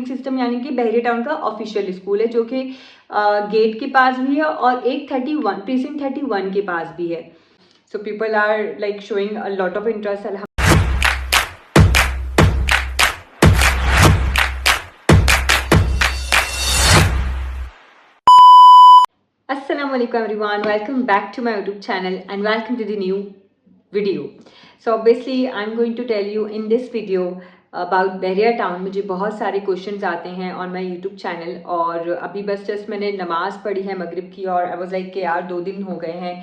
Schooling system यानी कि Bahria town का ऑफिशियल स्कूल है, जो कि गेट के पास भी है और एक 31 प्रीसिंक्ट 31 के पास भी है. So people are like showing a lot of interest. Assalamualaikum everyone, welcome back to my YouTube channel and welcome to the new video. So obviously I'm going to tell you in this video about Bahria town. मुझे बहुत सारे questions आते हैं on my YouTube channel और अभी बस just मैंने नमाज़ पढ़ी है मगरिब की और आई वाज लाइक कि यार 2 दिन हो गए हैं,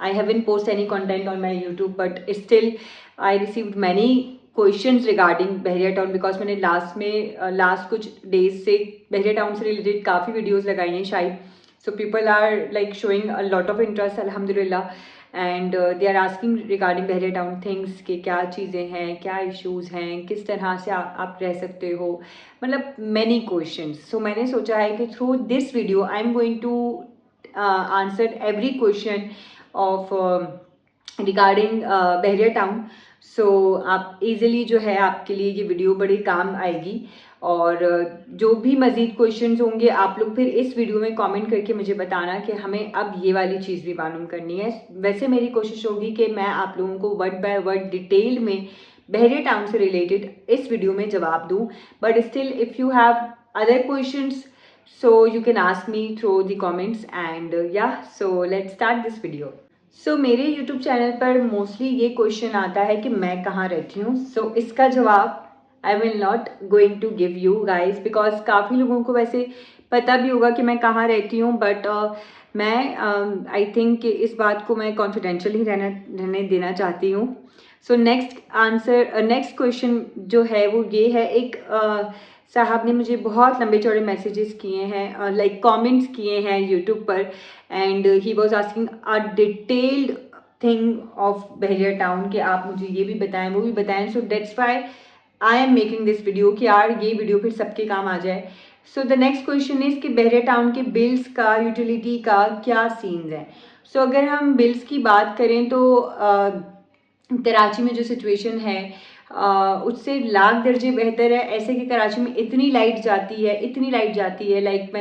I haven't post any content on my YouTube but still I received many questions regarding Bahria town because मैंने लास्ट कुछ डेज से बहरिया टाउन से रिलेटेड काफ़ी वीडियोज़ लगाई हैं शायद. So people are like showing a lot of interest, alhamdulillah, and they are asking regarding Bahria town things कि क्या चीज़ें हैं, क्या इश्यूज़ हैं, किस तरह से आप रह सकते हो, मतलब many questions. So मैंने सोचा है कि through this video I am going to answer every question of regarding Bahria town. So आप इजीली जो है आपके लिए ये वीडियो बड़ी काम आएगी और जो भी मज़ीद क्वेश्चंस होंगे आप लोग फिर इस वीडियो में कमेंट करके मुझे बताना कि हमें अब ये वाली चीज़ भी मालूम करनी है. वैसे मेरी कोशिश होगी कि मैं आप लोगों को वर्ड बाय वर्ड डिटेल में बहरिया टाउन से रिलेटेड इस वीडियो में जवाब दूँ, but still if you have other questions so you can ask me through the comments and या so let's start this video. So मेरे यूट्यूब चैनल पर mostly ये क्वेश्चन आता है कि मैं कहाँ रहती हूँ. सो इसका जवाब I will not going to give you guys because काफ़ी लोगों को वैसे पता भी होगा कि मैं कहाँ रहती हूँ, बट मैं आई थिंक कि इस बात को मैं कॉन्फिडेंशियल ही रहने देना चाहती हूँ. सो नेक्स्ट क्वेश्चन जो है वो ये है, एक साहब ने मुझे बहुत लंबे चौड़े मैसेजेस किए हैं, लाइक कमेंट्स किए हैं यूट्यूब पर and he was asking a detailed thing of Bahria town कि आप मुझे ये भी बताएं वो भी बताएं. So that's why I am making this video कि यार ये वीडियो फिर सबके काम आ जाए. So the next question is कि बहरिया टाउन के बिल्स का, यूटिलिटी का क्या सीन्स हैं. सो अगर हम बिल्स की बात करें तो कराची में जो सिचुएशन है उससे लाख दर्जे बेहतर है. ऐसे कि कराची में इतनी लाइट जाती है लाइक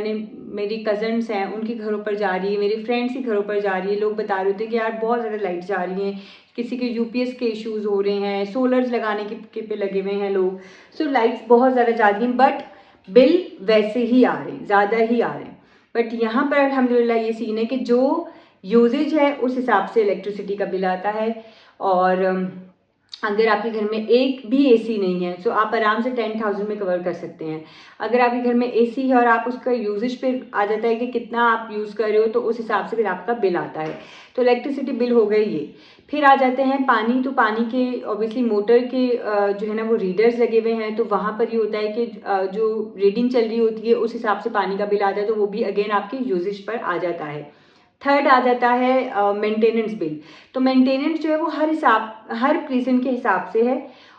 मेरी कज़न्स हैं उनके घरों पर जा रही है, मेरे फ्रेंड्स के घरों पर जा रही है. लोग बता रहे थे कि यार बहुत ज़्यादा लाइट जा रही हैं, किसी के यूपीएस के इश्यूज़ हो रहे हैं, सोलर्स लगाने के पे लगे हुए हैं लोग. सो लाइट्स बहुत ज़्यादा जा रही हैं बट बिल वैसे ही आ रहे हैं, ज़्यादा ही आ रहे हैं. बट यहाँ पर अल्हम्दुलिल्लाह ये सीन है कि जो यूजेज है उस हिसाब से इलेक्ट्रिसिटी का बिल आता है. और अगर आपके घर में एक भी एसी नहीं है तो आप आराम से 10,000 में कवर कर सकते हैं. अगर आपके घर में एसी है और आप उसका यूजेज पे आ जाता है कि कितना आप यूज़ कर रहे हो तो उस हिसाब से फिर आपका बिल आता है. तो इलेक्ट्रिसिटी बिल हो गई ये. फिर आ जाते हैं पानी. तो पानी के ऑब्वियसली मोटर के जो है ना वो रीडर्स लगे हुए हैं, तो वहाँ पर ये होता है कि जो रीडिंग चल रही होती है उस हिसाब से पानी का बिल आता है, तो वो भी अगेन आपके यूजेज पर आ जाता है. थर्ड आ जाता है मेंटेनेंस बिल. तो मेंटेनेंस जो है वो हर प्रीसेंट के हिसाब से है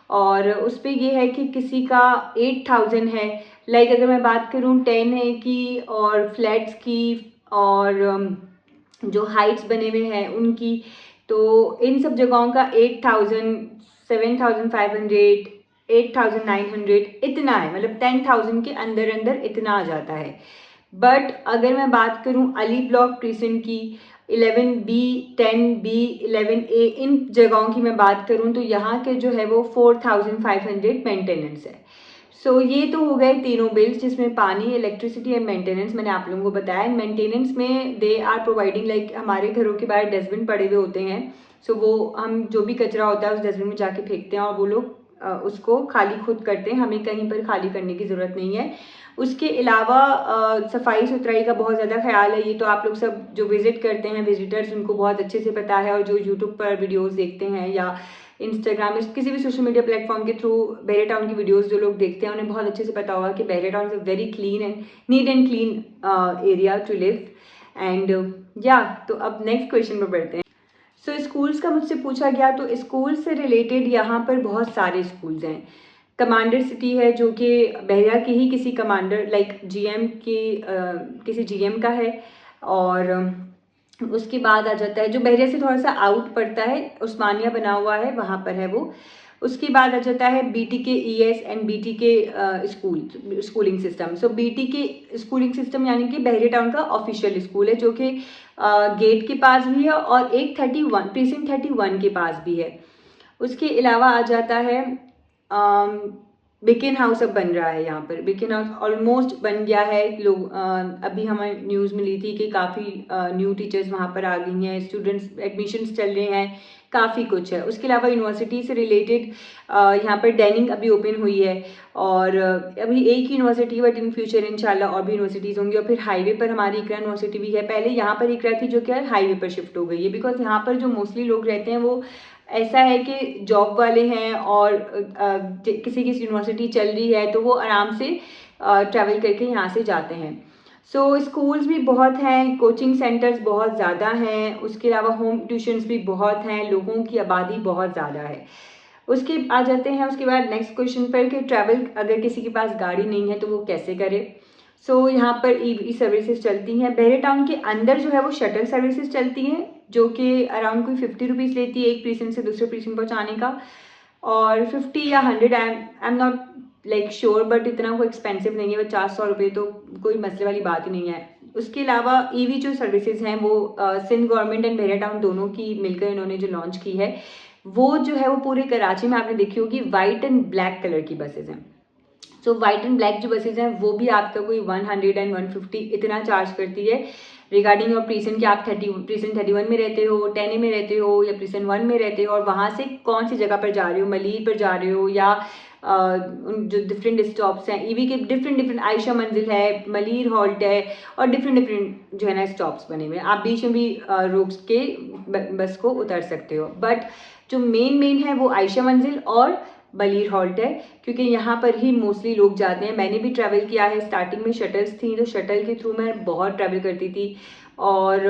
और उस पर ये है कि किसी का 8,000 है, लाइक अगर मैं बात करूँ 10 है की और फ्लैट्स की और जो हाइट्स बने हुए हैं उनकी, तो इन सब जगहों का 8,000, 7,500, 8,900 इतना है, मतलब 10,000 के अंदर इतना आ जाता है. बट अगर मैं बात करूं अली ब्लॉक प्रीसेंट की 11B, 10B, 11A इन जगहों की मैं बात करूं तो यहाँ के जो है वो 4,500 मेंटेनेंस है. सो ये तो हो गए तीनों बिल्स जिसमें पानी, इलेक्ट्रिसिटी एंड मेंटेनेंस मैंने आप लोगों को बताया. मेंटेनेंस में दे आर प्रोवाइडिंग लाइक हमारे घरों के बाहर डस्टबिन पड़े हुए होते हैं. सो वो हम जो भी कचरा होता है उस डस्टबिन में जाके फेंकते हैं और वो लोग उसको खाली खुद करते हैं, हमें कहीं पर खाली करने की ज़रूरत नहीं है. उसके अलावा सफाई सुथराई का बहुत ज़्यादा ख्याल है. ये तो आप लोग सब जो विज़िट करते हैं विजिटर्स उनको बहुत अच्छे से पता है, और जो यूट्यूब पर वीडियोस देखते हैं या इंस्टाग्राम में किसी भी सोशल मीडिया प्लेटफॉर्म के थ्रू बहरिया टाउन की वीडियोस जो लोग देखते हैं उन्हें बहुत अच्छे से पता होगा कि Bahria town is a very clean and neat and clean area to live. And या तो अब नेक्स्ट क्वेश्चन पर बढ़ते हैं. सो स्कूल्स का मुझसे पूछा गया, तो स्कूल से रिलेटेड यहाँ पर बहुत सारे स्कूल्स हैं. कमांडर सिटी है जो कि बहरिया के ही किसी कमांडर लाइक जीएम की किसी जीएम का है. और उसके बाद आ जाता है जो बहरिया से थोड़ा सा आउट पड़ता है, उस्मानिया बना हुआ है वहाँ पर है वो. उसके बाद आ जाता है BTK ES and BTK schooling system. So BTK schooling system यानी कि बहरिया टाउन का ऑफिशियल स्कूल है, जो कि गेट के पास भी है और एक 31 प्रीसिंक्ट 31 के पास भी है। उसके अलावा आ जाता है बेकिन हाउस अब बन रहा है यहाँ पर। बेकिन हाउस ऑलमोस्ट बन गया है। लोग अभी हमें न्यूज़ मिली थी कि काफ़ी न्यू टीचर्स वहाँ पर आ गई हैं, स्टूडेंट्स एडमिशन्स चल रहे हैं, काफ़ी कुछ है। उसके अलावा यूनिवर्सिटी से रिलेटेड यहाँ पर डैनिंग अभी ओपन हुई है और अभी एक यूनिवर्सिटी, बट इन फ्यूचर इंशाल्लाह और भी यूनिवर्सिटीज़ होंगी। और फिर हाईवे पर हमारी इकरा यूनिवर्सिटी भी है। पहले यहाँ पर इकरा थी, जो कि हाईवे पर शिफ्ट हो गई है, बिकॉज यहाँ पर जो मोस्टली लोग रहते हैं वो ऐसा है कि जॉब वाले हैं और किसी की यूनिवर्सिटी चल रही है तो वो आराम से ट्रैवल करके यहाँ से जाते हैं। सो स्कूल्स भी बहुत हैं, कोचिंग सेंटर्स बहुत ज़्यादा हैं, उसके अलावा होम ट्यूशन्स भी बहुत हैं, लोगों की आबादी बहुत ज़्यादा है। उसके आ जाते हैं उसके बाद नेक्स्ट क्वेश्चन पर कि ट्रैवल अगर किसी के पास गाड़ी नहीं है तो वो कैसे करे। सो यहाँ पर EV सर्विसेज चलती हैं। बहरे टाउन के अंदर जो है वो शटल सर्विसेज चलती हैं, जो कि अराउंड कोई 50 रुपीज़ लेती है एक प्रीसेंट से दूसरे प्रीसेंट पहुँचाने का, और 50 या 100, I am not like sure, but इतना कोई एक्सपेंसिव नहीं है। 50-100 रुपये तो कोई मसले वाली बात ही नहीं है। उसके अलावा EV जो सर्विसेज हैं वो सिंध गवर्नमेंट एंड बहरे टाउन दोनों की मिलकर इन्होंने जो लॉन्च की है, वो जो है वो पूरे कराची में आपने देखी होगी वाइट एंड ब्लैक कलर की बसेज हैं। सो वाइट एंड ब्लैक जो बसेज हैं वो भी आपका कोई 100 एंड 150 इतना चार्ज करती है रिगार्डिंग योर प्रीसेंट कि आप प्रीसेंट 31 में रहते हो, 10A में रहते हो या प्रीसेंट 1 में रहते हो, और वहाँ से कौन सी जगह पर जा रहे हो, मलीर पर जा रहे हो या जो डिफरेंट स्टॉप्स हैं EV के डिफरेंट आयशा मंजिल है, मलीर हॉल्ट है, और डिफरेंट जो है ना स्टॉप्स बने हुए हैं। आप बीच में भी रोक के बस को उतर सकते हो, बट जो मेन है वो आयशा मंजिल और मलीर हॉल्ट है, क्योंकि यहाँ पर ही मोस्टली लोग जाते हैं। मैंने भी ट्रैवल किया है, स्टार्टिंग में शटल्स थी तो शटल के थ्रू मैं बहुत ट्रैवल करती थी, और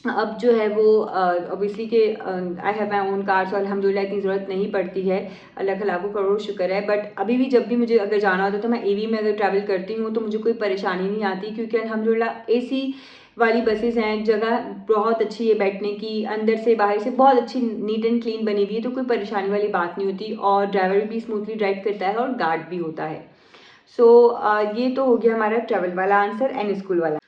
अब जो है वो ऑब्वियसली कि I have my own car, so अल्हम्दुलिल्लाह इतनी ज़रूरत नहीं पड़ती है, अल्लाह ताला को करोड़ शुक्र है। बट अभी भी जब भी मुझे अगर जाना होता है तो मैं EV में अगर ट्रैवल करती हूँ तो मुझे कोई परेशानी नहीं आती, क्योंकि अल्हम्दुलिल्लाह AC वाली बसेस हैं, जगह बहुत अच्छी है बैठने की, अंदर से बाहर से बहुत अच्छी नीट एंड क्लीन बनी हुई है, तो कोई परेशानी वाली बात नहीं होती, और ड्राइवर भी स्मूथली ड्राइव करता है और गार्ड भी होता है। सो ये तो हो गया हमारा ट्रैवल वाला आंसर एंड स्कूल वाला।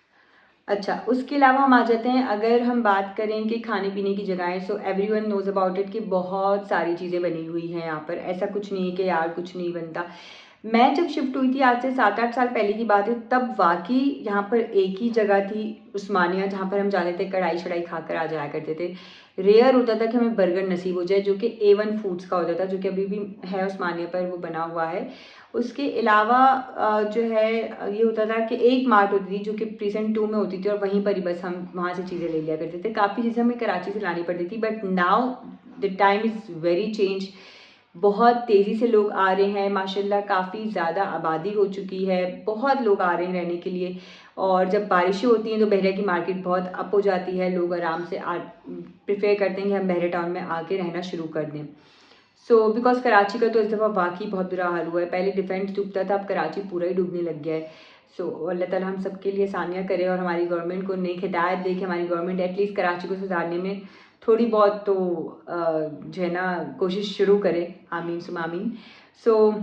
अच्छा, उसके अलावा हम आ जाते हैं, अगर हम बात करें कि खाने पीने की जगहें, so everyone knows about it कि बहुत सारी चीज़ें बनी हुई हैं यहाँ पर। ऐसा कुछ नहीं है कि यार कुछ नहीं बनता। मैं जब शिफ्ट हुई थी आज से 7-8 साल पहले की बात है, तब वाकई यहाँ पर एक ही जगह थी उस्मानिया, जहाँ पर हम जाते थे कढ़ाई शढ़ाई खाकर आ जाया करते थे। रेयर होता था कि हमें बर्गर नसीब हो जाए, जो कि A1 फूड्स का होता था, जो कि अभी भी है उस्मानिया पर, वो बना हुआ है। उसके अलावा जो है ये होता था कि एक मार्ट होती थी जो कि प्रीसेंट 2 में होती थी, और वहीं पर ही बस हम वहाँ से चीज़ें ले लिया करते थे। काफ़ी चीज़ें हमें कराची से लानी पड़ती थी, but now the time is very change. बहुत तेज़ी से लोग आ रहे हैं माशाल्लाह, काफ़ी ज़्यादा आबादी हो चुकी है, बहुत लोग आ रहे हैं रहने के लिए, और जब बारिशें होती हैं तो बहरिया की मार्केट बहुत अप हो जाती है। लोग आराम से प्रेफर करते हैं कि हम बहरिया टाउन में आके रहना शुरू कर दें। सो बिकॉज कराची का तो इस दफ़ा वाकई बहुत बुरा हाल हुआ है। पहले डिफेंस डूबता था, अब कराची पूरा ही डूबने लग गया है। सो अल्लाह ताला हम सबके लिए आसानियाँ करे और हमारी गवर्नमेंट को नेक हिदायत दे कि हमारी गवर्नमेंट एटलीस्ट कराची को सुधारने में थोड़ी बहुत तो जो है ना कोशिश शुरू करे। आमीन सुम आमीन। सो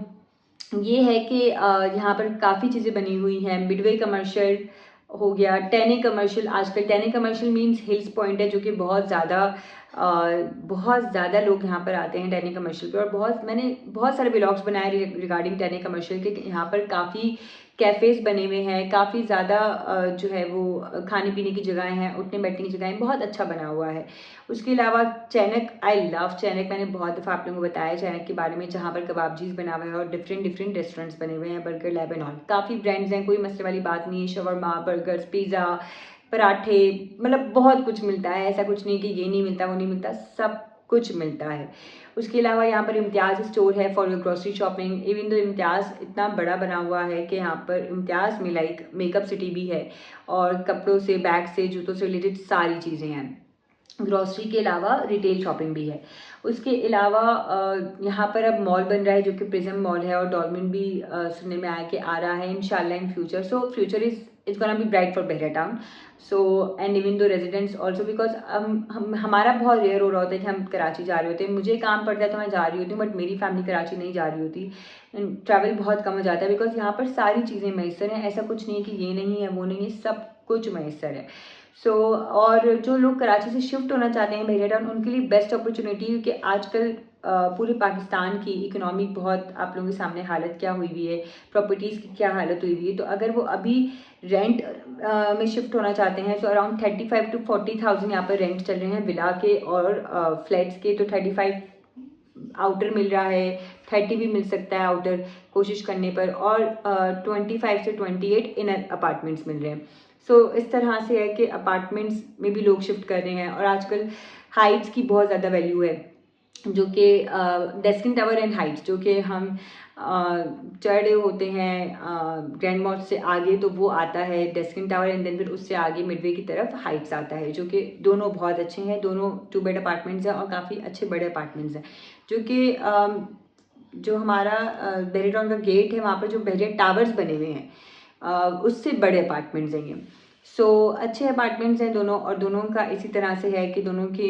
ये है कि यहाँ पर काफ़ी चीज़ें बनी हुई हैं। मिडवे कमर्शियल हो गया, टेने कमर्शियल। आजकल टेने कमर्शियल मींस हिल्स पॉइंट है, जो कि बहुत ज़्यादा लोग यहाँ पर आते हैं टेने कमर्शियल पे, और मैंने बहुत सारे ब्लॉग्स बनाए रिगार्डिंग टेने कमर्शियल के। यहाँ पर काफ़ी कैफ़ेज़ बने हुए हैं, काफ़ी ज़्यादा जो है वो खाने पीने की जगहें हैं, उठने बैठने की जगहें, बहुत अच्छा बना हुआ है। उसके अलावा चैनक, आई लव चैनक। मैंने बहुत दफ़ा आप लोगों को बताया चैनक के बारे में, जहाँ पर कबाबजीज बना हुआ है और डिफरेंट रेस्टोरेंट्स बने हुए हैं, बर्गर लैब एंड ऑल। काफ़ी ब्रांड्स हैं, कोई मसले वाली बात नहीं है। शवरमा, बर्गर्स, पिज़्ज़ा, पराठे, मतलब बहुत कुछ मिलता है। ऐसा कुछ नहीं कि ये नहीं मिलता वो नहीं मिलता, सब कुछ मिलता है। उसके अलावा यहाँ पर इम्तियाज़ स्टोर है for your grocery shopping. Even तो इम्तियाज़ इतना बड़ा बना हुआ है कि यहाँ पर इम्तियाज़ में लाइक मेकअप सिटी भी है, और कपड़ों से, बैग से, जूतों से रिलेटेड सारी चीज़ें हैं। ग्रॉसरी के अलावा रिटेल शॉपिंग भी है। उसके अलावा यहाँ पर अब मॉल बन रहा है जो कि प्रिज्म मॉल है, और डॉल्मेन भी सुनने में आया कि आ रहा है इंशाल्लाह in future. So future is gonna be bright for Bahria town. So and even though residents also, because हमारा बहुत रेयर हो रहा होता है कि हम कराची जा रहे होते हैं। मुझे काम पड़ता है तो मैं जा रही होती हूँ, बट मेरी फैमिली कराची नहीं जा रही होती। ट्रैवल बहुत कम हो जाता है बिकॉज यहाँ पर सारी चीज़ें मैसर हैं। ऐसा कुछ नहीं है कि ये नहीं है वो नहीं है, सब कुछ मैसर है। और जो लोग कराची से शिफ्ट होना चाहते हैं बहरिया टाउन, उनके लिए बेस्ट अपॉर्चुनिटी, क्योंकि आजकल पूरे पाकिस्तान की इकोनॉमी बहुत आप लोगों के सामने हालत क्या हुई हुई है, प्रॉपर्टीज़ की क्या हालत हुई हुई है। तो अगर वो अभी रेंट में शिफ्ट होना चाहते हैं तो अराउंड 35 to 40,000 यहाँ पर रेंट चल रहे हैं विला के और फ्लैट्स के। तो 35 आउटर मिल रहा है, 30 भी मिल सकता है आउटर कोशिश करने पर, और 25 से 28 इनर अपार्टमेंट्स मिल रहे हैं। इस तरह से है कि अपार्टमेंट्स में भी लोग शिफ्ट कर रहे हैं। और आजकल हाइट्स की बहुत ज़्यादा वैल्यू है, जो कि डेस्किन टावर एंड हाइट्स, जो कि हम चढ़ रहे होते हैं ग्रैंड मॉल से आगे तो वो आता है डेस्किन टावर, एंड देन फिर उससे आगे मिडवे की तरफ हाइट्स आता है, जो कि दोनों बहुत अच्छे हैं। दोनों 2 बेड अपार्टमेंट्स हैं और काफ़ी अच्छे बड़े अपार्टमेंट्स हैं, जो कि जो हमारा बहरिया टाउन का गेट है वहाँ पर जो बहरिया टावर्स बने हुए हैं उससे बड़े अपार्टमेंट्स हैं ये। अच्छे अपार्टमेंट्स हैं दोनों, और दोनों का इसी तरह से है कि दोनों की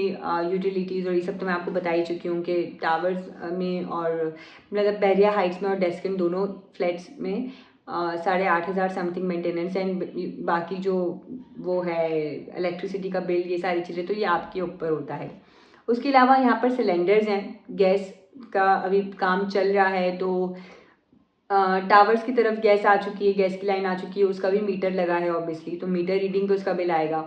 यूटिलिटीज़ और ये सब तो मैं आपको बता ही चुकी हूँ कि टावर्स में और मतलब बहरिया हाइट्स में और डेस्किन दोनों फ्लैट्स में 8,500 समथिंग मेंटेनेंस एंड बाकी जो वो है इलेक्ट्रिसिटी का बिल, ये सारी चीज़ें तो ये आपके ऊपर होता है। उसके अलावा यहाँ पर सिलेंडर्स हैं, गैस का अभी काम चल रहा है, तो टावर्स की तरफ गैस आ चुकी है, गैस की लाइन आ चुकी है, उसका भी मीटर लगा है ऑब्वियसली, तो मीटर रीडिंग पे उसका बिल आएगा।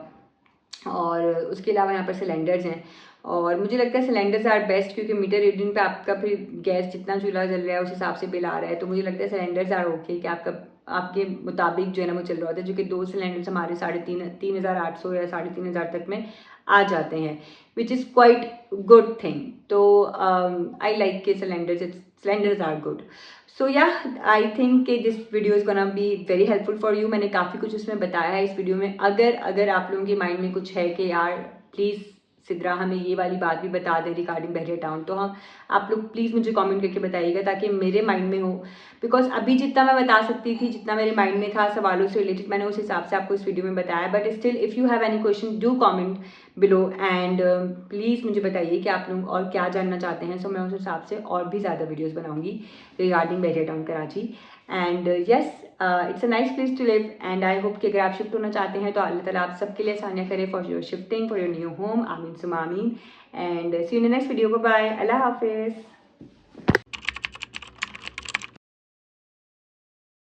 और उसके अलावा यहाँ पर सिलेंडर्स हैं, और मुझे लगता है सिलेंडर्स आर बेस्ट, क्योंकि मीटर रीडिंग पे आपका फिर गैस जितना चूल्हा जल रहा है उस हिसाब से बिल आ रहा है। तो मुझे लगता है सिलेंडर्स आर ओके कि आपका आपके मुताबिक जो है ना वो चल रहा होता है, जो कि 2 सिलेंडर्स हमारे 3,800 या 3,500 तक में आ जाते हैं, which is quite good thing. तो आई लाइक के cylinders are good. I think कि this video is gonna be very helpful for you. मैंने काफ़ी कुछ उसमें बताया है इस वीडियो में। अगर आप लोगों के माइंड में कुछ है कि यार प्लीज़ सिद्रा हमें ये वाली बात भी बता दें रिगार्डिंग बहरिया टाउन, तो हम आप लोग प्लीज़ मुझे कमेंट करके बताइएगा, ताकि मेरे माइंड में हो। बिकॉज अभी जितना मैं बता सकती थी, जितना मेरे माइंड में था सवालों से रिलेटेड, मैंने उस हिसाब से आपको इस वीडियो में बताया। But still if you have any question do comment below, and please मुझे बताइए कि आप लोग और क्या जानना चाहते हैं। मैं उस हिसाब से और भी ज़्यादा वीडियोज़ बनाऊँगी regarding Bahria town Karachi. And yes, it's a nice place to live, and I hope कि अगर आप शिफ्ट होना चाहते हैं तो अल्लाह ताला आप सबके लिए आसानियाँ करे for your shifting, for your new home. आमीन सुमा आमीन, and see you in the next video. Bye bye, अल्लाह हाफिज़।